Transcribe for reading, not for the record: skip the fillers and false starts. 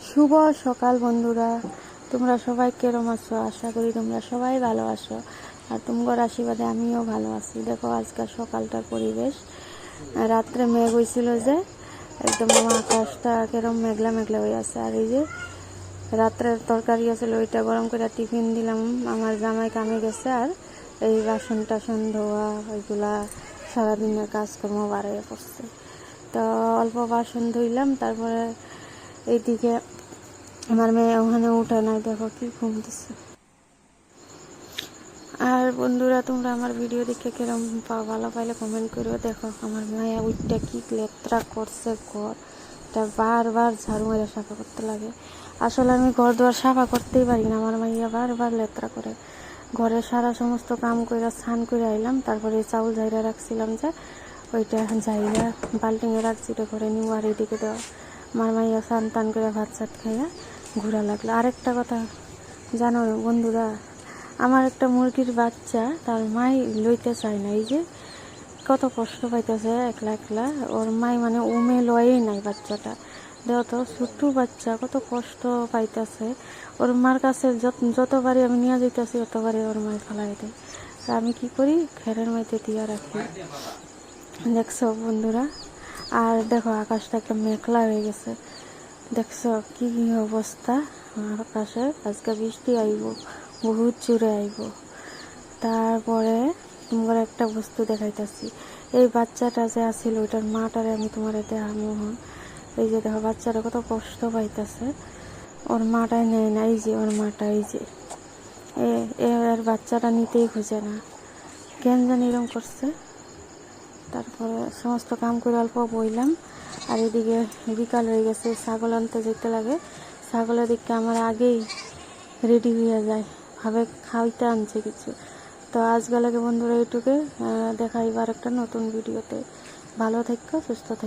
শুভ সকাল বন্ধুরা, তোমরা সবাই কেরম আছো? আশা করি তোমরা সবাই ভালো আছো, আর তোমার আশীর্বাদে আমিও ভালো আছি। দেখো আজকাল সকালটার পরিবেশ, রাত্রে মেঘ হয়েছিল যে একদম আমার আকাশটা কেরম মেঘলা মেঘলা হয়ে আছে। আর এই যে রাত্রের তরকারি আছে, ওইটা গরম করে টিফিন দিলাম। আমার জামাই কামে গেছে, আর এই বাসন টাসন ধোয়া ওইগুলা সারাদিনের কাজকর্ম বাড়াইয়া পড়ছে। তো অল্প বাসন ধুইলাম, তারপরে এইদিকে আমার মেয়ে ওখানে উঠে নাই, দেখো কি ঘুমতেছে। আর বন্ধুরা, তোমরা আমার ভিডিও দেখে কিরম ভালো পাইলে কমেন্ট করো। দেখো আমার মায়া উঠটা কি লেত্রা করছে, ঘরটা বারবার ঝাড়ু মেরে সাফা করতে লাগে। আসলে আমি ঘর দুয়ার সাফা করতেই পারি না, আমার মাইয়া বারবার লেত্রা করে। ঘরের সারা সমস্ত কাম করে স্নান করে আইলাম, তারপরে চাউল ঝাইরা রাখছিলাম যে ওইটা ঝাইরা বাল্টিংয়ে রাখছি, এটা করে নিউ। আর এইদিকে দেওয়া আমার মাইয়া স্নান টান করে ভাত চাত খাইয়া ঘোরা লাগলো। আরেকটা কথা জানো বন্ধুরা, আমার একটা মুরগির বাচ্চা তার মাই লইতে চায় না। এই যে কত কষ্ট পাইতেছে একলা একলা, ওর মাই মানে উমে লয়েই নাই বাচ্চাটা। দেখো তো ছোট্ট বাচ্চা কত কষ্ট পাইতেছে। ওর মার কাছে যতবারই আমি নিয়ে যাইতেছি ততবারই ওর মায় ফেলাই দেয়। আর আমি কি করি, খেরের মাইতে দিয়ে রাখি। দেখছো বন্ধুরা, আর দেখো আকাশটা একটা মেঘলা হয়ে গেছে। দেখছো কি অবস্থা আকাশে, আজকে বৃষ্টি আইব, বহুত জোরে আইব। তারপরে তোমার একটা বস্তু দেখাইতেছি। এই বাচ্চাটা যে আছিল ওইটার মাটারে আমি তোমার দেখামো। এই যে দেখো বাচ্চাটা কত কষ্ট পাইতেছে, ওর মাটাই নেয় না। এই যে ওর মাটা, এই যে এর বাচ্চাটা নিতেই খুঁজে না, কেন জানি এরকম করছে। তারপরে সমস্ত কাম করে অল্প বইলাম, আর এদিকে বিকাল হয়ে গেছে, ছাগল আনতে যেতে লাগে। ছাগলের দিকে আমার আগেই রেডি হয়ে যায়, ভাবে খাইতে আনছে কিছু। তো আজকে লাগে বন্ধুরা এইটুকু, দেখা এবার একটা নতুন ভিডিওতে। ভালো থাকো, সুস্থ থাকো।